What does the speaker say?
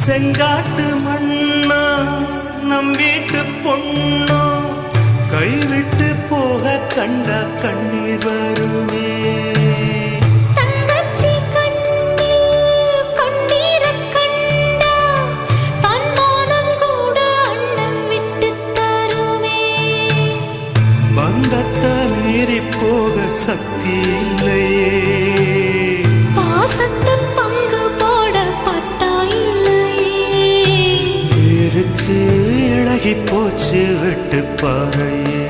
செங்காட்டு மண்ணா நம் வீட்டு பொண்ணோ கைவிட்டு போக கண்ட கண்ணீர் வருமே. பந்தத்தை மீறி போக சக்தி இல்லையே, பாசத்தை பங்கு போட பட்டா இல்லையே, இருக்கு இழகி போச்சு விட்டு பாறையே.